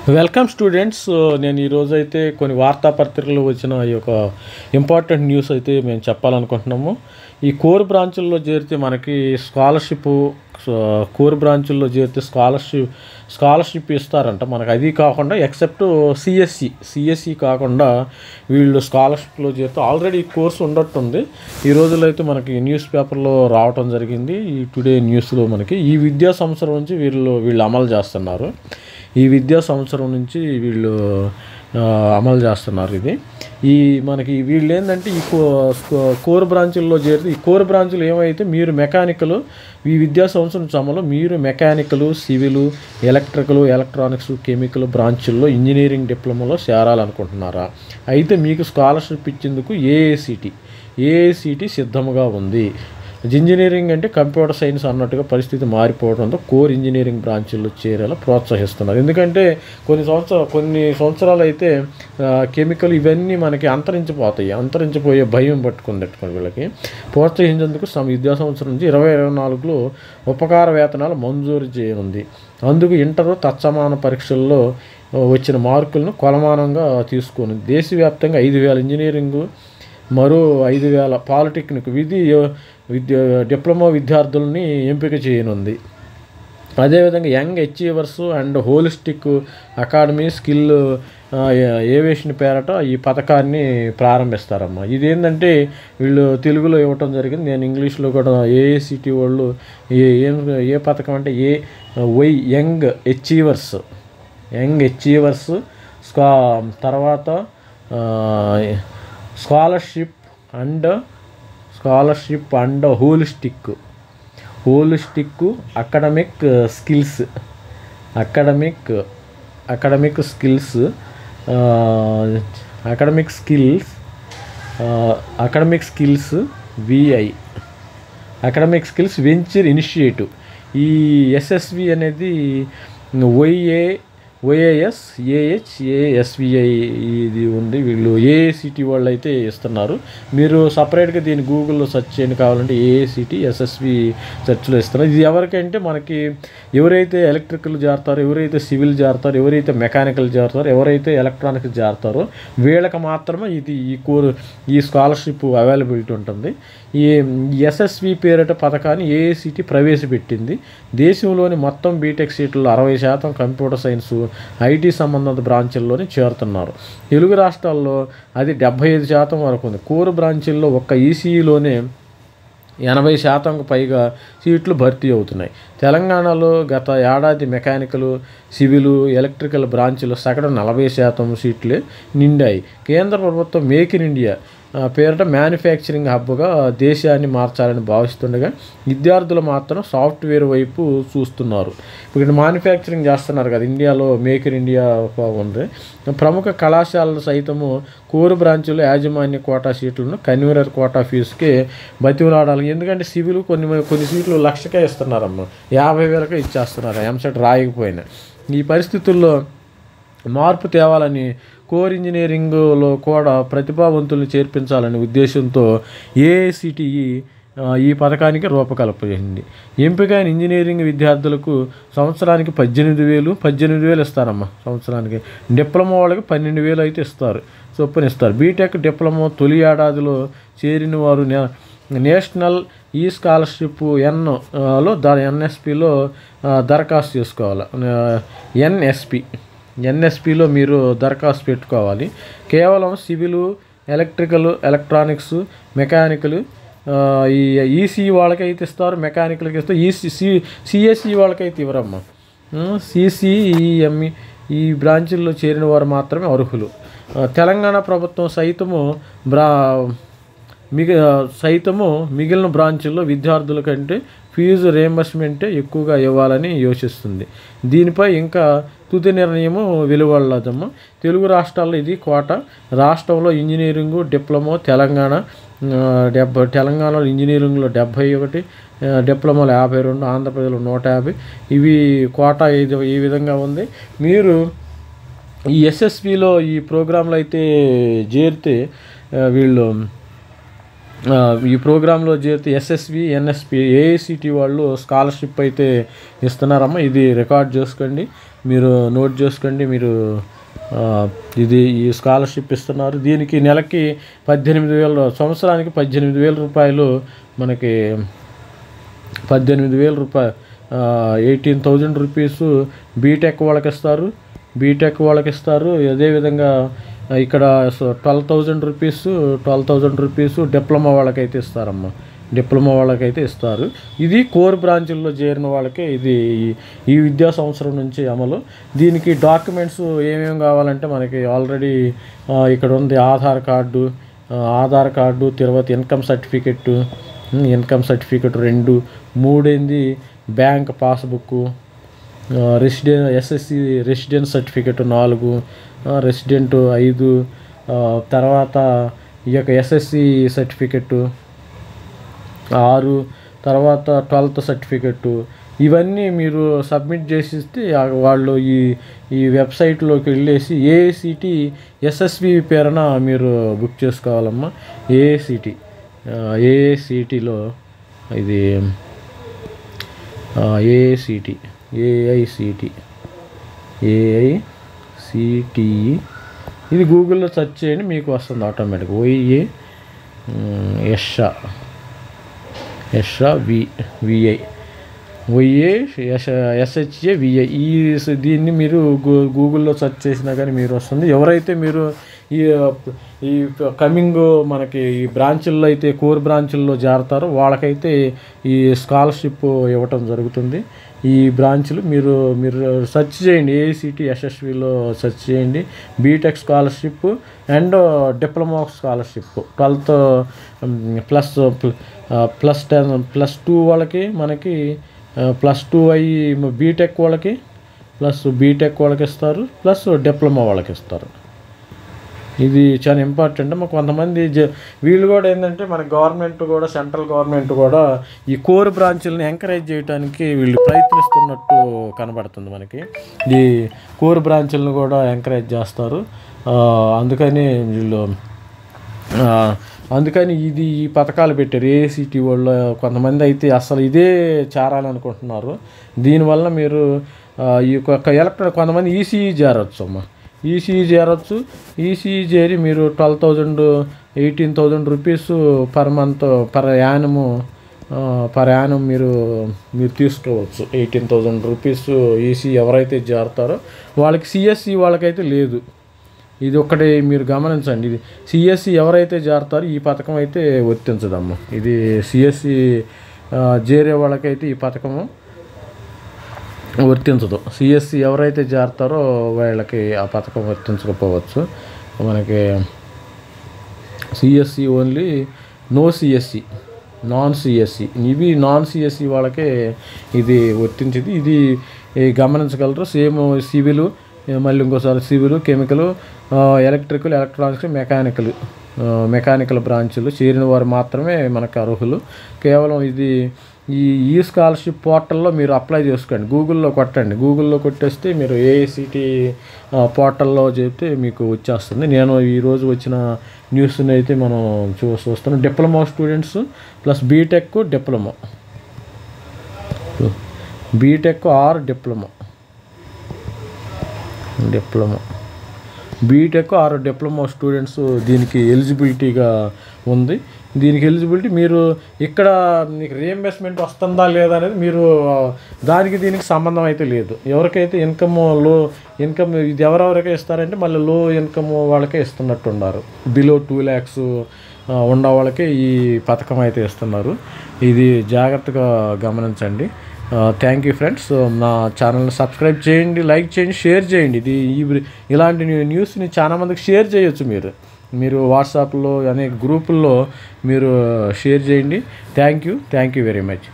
Welcome students. నేను ఈరోజైతే కొన్ని వార్తాపత్రికలు వచ్చిన ఈ యొక్క ఇంపార్టెంట్ న్యూస్ అయితే మేము చెప్పాలనుకుంటున్నాము. ఈ కోర్ బ్రాంచుల్లో చేరితే మనకి కోర్ బ్రాంచుల్లో చేరితే స్కాలర్షిప్ ఇస్తారంట మనకు. అది కాకుండా ఎక్సెప్ట్ సిఎస్సి కాకుండా వీళ్ళు స్కాలర్షిప్లో చేరితే ఆల్రెడీ కోర్సు ఉండట్టుంది. ఈ రోజుల్లో అయితే మనకి న్యూస్ పేపర్లో రావటం జరిగింది. ఈ టుడే న్యూస్లో మనకి ఈ విద్యా సంవత్సరం నుంచి వీళ్ళు అమలు చేస్తున్నారు. ఈ విద్యా సంవత్సరం నుంచి వీళ్ళు అమలు చేస్తున్నారు. మనకి వీళ్ళు ఏంటంటే ఈ కోర్ బ్రాంచుల్లో చేరితే, ఈ కోర్ బ్రాంచులు ఏమైతే మీరు మెకానికల్, ఈ విద్యా సంవత్సరం అమలు మీరు mechanical, civil, electrical, electronics, chemical బ్రాంచుల్లో ఇంజనీరింగ్ డిప్లొమాలో చేరాలనుకుంటున్నారా? అయితే మీకు స్కాలర్షిప్ ఇచ్చేందుకు ఏఐసిటి సిద్ధంగా ఉంది. ఇంజనీరింగ్ అంటే కంప్యూటర్ సైన్స్ అన్నట్టుగా పరిస్థితి మారిపోవడంతో కోర్ ఇంజనీరింగ్ బ్రాంచుల్లో చేరేలా ప్రోత్సహిస్తున్నారు. ఎందుకంటే కొన్ని సంవత్సరాలు అయితే కెమికల్ ఇవన్నీ మనకి అంతరించిపోయే భయం పట్టుకుని వీళ్ళకి ప్రోత్సహించేందుకు విద్యా సంవత్సరం నుంచి 2024లో ఉపకార వేతనాలు మంజూరు చేయనుంది. అందుకు ఇంటర్ తత్సమాన పరీక్షల్లో వచ్చిన మార్కులను కొలమానంగా తీసుకొని దేశవ్యాప్తంగా 5,000 ఇంజనీరింగ్, మరో 5,000 పాలిటెక్నిక్ డిప్లొమా విద్యార్థులని ఎంపిక చేయనుంది. అదేవిధంగా young achievers and holistic academy skill aviation పేరట ఈ పథకాన్ని ప్రారంభిస్తారమ్మా. ఇదేంటంటే వీళ్ళు తెలుగులో ఇవ్వటం జరిగింది. నేను ఇంగ్లీష్లో కూడా ఏఐసిటి వాళ్ళు ఏ పథకం అంటే యంగ్ అచీవర్స్ తర్వాత scholarship and holistic academic skills VI academic skills venture initiative. ఈ ఎస్ఎస్వి అనేది OAS AHASVI ఇది ఉంది. వీళ్ళు ఏఐసిటి వాళ్ళు అయితే ఇస్తున్నారు. మీరు సపరేట్గా దీన్ని గూగుల్లో సెర్చ్ చేయండి, కావాలంటే ఏఐసిటి ఎస్ఎస్వి సెర్చ్లో ఇస్తున్నారు. ఇది ఎవరికంటే మనకి ఎవరైతే ఎలక్ట్రికల్ చేరతారో, ఎవరైతే సివిల్ చేరతారో, ఎవరైతే మెకానికల్ చేరతారో, ఎవరైతే ఎలక్ట్రానిక్స్ చేరతారో వీళ్ళకి మాత్రమే ఈ స్కాలర్షిప్ అవైలబిలిటీ ఉంటుంది. ఈ ఎస్ఎస్వి పేరిట పథకాన్ని ఏఐసిటి ప్రవేశపెట్టింది. దేశంలోని మొత్తం బీటెక్ సీట్లలో 60% కంప్యూటర్ సైన్స్, ఐటీ సంబంధిత బ్రాంచుల్లోనే చేరుతున్నారు. తెలుగు రాష్ట్రాల్లో అది 75% వరకు ఉంది. కోర్ బ్రాంచుల్లో ఒక్క ఈసీఈలోనే 80%కు పైగా సీట్లు భర్తీ అవుతున్నాయి. తెలంగాణలో గత ఏడాది మెకానికల్, సివిల్, ఎలక్ట్రికల్ బ్రాంచులు సగటు 40% సీట్లే నిండాయి. కేంద్ర ప్రభుత్వం మేక్ ఇన్ ఇండియా పేరిట మ్యానుఫ్యాక్చరింగ్ హబ్గా దేశాన్ని మార్చాలని భావిస్తుండగా విద్యార్థులు మాత్రం సాఫ్ట్వేర్ వైపు చూస్తున్నారు. ఇప్పుడు మ్యానుఫ్యాక్చరింగ్ చేస్తున్నారు కదా ఇండియాలో, మేక్ ఇన్ ఇండియా ఉంది. ప్రముఖ కళాశాలలు సైతము కోర్ బ్రాంచులు యాజమాన్య కోటా సీట్లను కన్వీనర్ కోటా ఫీజుకే బతిమలాడాలి. ఎందుకంటే సివిల్ కొన్ని సీట్లు 1,00,000కే ఇస్తున్నారమ్మ, 50,000కే ఇచ్చేస్తున్నారు ఎంసెట్ రాయకపోయినా. ఈ పరిస్థితుల్లో మార్పు తేవాలని కోర్ ఇంజనీరింగ్లో కూడా ప్రతిభావంతులను చేర్పించాలనే ఉద్దేశంతో ఏఐసిటిఈ ఈ పథకానికి రూపకల్పన చేసింది. ఎంపికైన ఇంజనీరింగ్ విద్యార్థులకు సంవత్సరానికి 18,000 ఇస్తారమ్మా సంవత్సరానికి. డిప్లొమా వాళ్ళకి 12,000 అయితే చొప్పునిస్తారు. బీటెక్ డిప్లొమా తొలి ఏడాదిలో చేరిన వారు నేషనల్ ఈ స్కాలర్షిప్ ఎన్ఎస్పిలో దరఖాస్తు చేసుకోవాలి. ఎన్ఎస్పిలో మీరు దరఖాస్తు పెట్టుకోవాలి. కేవలం సివిల్, ఎలక్ట్రికల్, ఎలక్ట్రానిక్స్, మెకానికల్ ఈ ఈసీఈ వాళ్ళకైతే ఇస్తారు, మెకానికల్కి ఇస్తారు. సిఎస్ఈ వాళ్ళకైతే ఇవ్వరమ్మా. సిసిఈఎంఈ ఈ బ్రాంచుల్లో చేరిన వారు మాత్రమే అర్హులు. తెలంగాణ ప్రభుత్వం సైతము మిగిలిన బ్రాంచుల్లో విద్యార్థుల కంటే ఫీజు రియంబర్స్మెంటే ఎక్కువగా ఇవ్వాలని యోచిస్తుంది. దీనిపై ఇంకా తుది నిర్ణయము వెలువడలేదమ్మా. తెలుగు రాష్ట్రాల్లో ఇది కోట. రాష్ట్రంలో ఇంజనీరింగు డిప్లొమా తెలంగాణలో ఇంజనీరింగ్లో 71, డిప్లొమాలో 52, ఆంధ్రప్రదేశ్లో 150. ఇవి కోటా ఈ విధంగా ఉంది. మీరు ఈ ఎస్ఎస్విలో ఈ ప్రోగ్రాంలో అయితే చేరితే వీళ్ళు ఈ ప్రోగ్రాంలో చేరితే ఎస్ఎస్వి ఎన్ఎస్పి ఏఐసిటి వాళ్ళు స్కాలర్షిప్ అయితే ఇస్తున్నారమ్మా. ఇది రికార్డ్ చేసుకోండి, మీరు నోట్ చేసుకోండి. మీరు ఇది ఈ స్కాలర్షిప్ ఇస్తున్నారు. దీనికి నెలకి 18,000, సంవత్సరానికి 18,000 రూపాయలు, మనకి 18,000 రూపాయలు, 18,000 రూపీస్ బీటెక్ వాళ్ళకి ఇస్తారు. అదేవిధంగా ఇక్కడ 12,000 రూపీస్ డిప్లొమా వాళ్ళకైతే ఇస్తారమ్మా. ఇది కోర్ బ్రాంచుల్లో చేరిన వాళ్ళకే ఇది ఈ విద్యా సంవత్సరం నుంచి అమలు. దీనికి డాక్యుమెంట్స్ ఏమేమి కావాలంటే మనకి ఆల్రెడీ ఇక్కడ ఉంది ఆధార్ కార్డు, తర్వాత income certificate 2, 3 bank passbook, SSC residence certificate 4, resident 5, తర్వాత ఈ యొక్క ఎస్ఎస్సి సర్టిఫికెట్ 6, తర్వాత 12th సర్టిఫికెట్. ఇవన్నీ మీరు సబ్మిట్ చేసిస్తే వాళ్ళు ఈ వెబ్సైట్లోకి వెళ్ళేసి ఏఐసిటి ఎస్ఎస్వి పేరున మీరు బుక్ చేసుకోవాలమ్మా. ఏఐసిటిలో ఇది ఏఐసిటి ఇది గూగుల్లో సెర్చ్ చేయండి, మీకు వస్తుంది ఆటోమేటిక్. SHAVI దీన్ని మీరు గూగుల్లో సెర్చ్ చేసినా కానీ మీరు వస్తుంది. ఎవరైతే మీరు ఈ కమింగ్ మనకి ఈ బ్రాంచుల్లో అయితే కోర్ బ్రాంచుల్లో చేరతారో వాళ్ళకైతే ఈ స్కాలర్షిప్ ఇవ్వటం జరుగుతుంది. ఈ బ్రాంచ్లు మీరు సెర్చ్ చేయండి, ఏఐసిటి ఎస్ఎస్విలో సెర్చ్ చేయండి. BTech scholarship and diploma scholarship 12th +10+2 వాళ్ళకి, మనకి +2 అయ్యి బీటెక్ వాళ్ళకి ఇస్తారు, ప్లస్ డిప్లొమా వాళ్ళకి ఇస్తారు. ఇది చాలా ఇంపార్టెంట్. మాకు కొంతమంది వీళ్ళు కూడా ఏంటంటే మన గవర్నమెంట్ కూడా, సెంట్రల్ గవర్నమెంట్ కూడా ఈ కోర్ బ్రాంచులను ఎంకరేజ్ చేయడానికి వీళ్ళు ప్రయత్నిస్తున్నట్టు కనబడుతుంది. మనకి ఈ కోర్ బ్రాంచులను కూడా ఎంకరేజ్ చేస్తారు. అందుకని ఈ పథకాలు పెట్టారు ఏఐసిటి వాళ్ళు. కొంతమంది అయితే అసలు ఇదే చేరాలనుకుంటున్నారు. దీనివల్ల మీరు ఈ యొక్క కొంతమంది ఈసీఈ చేరవచ్చు అమ్మా. ఈసీఈ చేరి మీరు 12,000 18,000 rupees per month per annum మీరు తీసుకోవచ్చు. 18,000 రూపీస్ ఈసీ ఎవరైతే చేరతారో వాళ్ళకి. సిఎస్సి వాళ్ళకైతే లేదు. ఇది ఒకటి మీరు గమనించండి. ఇది సిఎస్సి ఎవరైతే చేరతారో ఈ పథకం అయితే వర్తించదమ్మా. ఇది సిఎస్సి చేరే వాళ్ళకైతే ఈ పథకము వర్తించదు. సిఎస్సి ఎవరైతే చేరతారో వాళ్ళకి ఆ పథకం వర్తించకపోవచ్చు. మనకి సిఎస్సి ఓన్లీ, నాన్ సిఎస్సి ఇవి నాన్ సిఎస్సి వాళ్ళకే ఇది వర్తించింది. ఇది గమనించగలరు. సేమ్ సివిల్, మళ్ళీ ఇంకోసారి civil, chemical, electrical, electronics, mechanical బ్రాంచులు చేరిన వారు మాత్రమే మనకు అర్హులు. కేవలం ఇది ఈ స్కాలర్షిప్ పోర్టల్లో మీరు అప్లై చేసుకోండి. గూగుల్లో కొట్టేస్తే మీరు ఏఐసిటి పోర్టల్లో చెప్తే మీకు వచ్చేస్తుంది. నేను ఈరోజు వచ్చిన న్యూస్ని అయితే మనం చూస్తున్నాం. Diploma students plus BTech or diploma students దీనికి ఎలిజిబిలిటీగా ఉంది. మీరు ఇక్కడ మీకు రీఎంబర్స్మెంట్ వస్తుందా లేదా అనేది మీరు దీనికి సంబంధం అయితే లేదు. ఎవరికైతే ఇన్కమ్ ఇది ఎవరెవరికైతే ఇస్తారంటే మళ్ళీ లో ఇన్కమ్ వాళ్ళకే ఇస్తున్నట్టు ఉన్నారు. బిలో 2 lakhs ఉన్న వాళ్ళకే ఈ పథకం అయితే ఇస్తున్నారు. ఇది జాగ్రత్తగా గమనించండి. Thank you friends. నా ఛానల్ని సబ్స్క్రైబ్ చేయండి, లైక్ చేయండి, షేర్ చేయండి. ఇలాంటి న్యూస్ని చాలా మందికి షేర్ చేయొచ్చు. మీరు వాట్సాప్లో అనేక గ్రూపుల్లో మీరు షేర్ చేయండి. Thank you very much.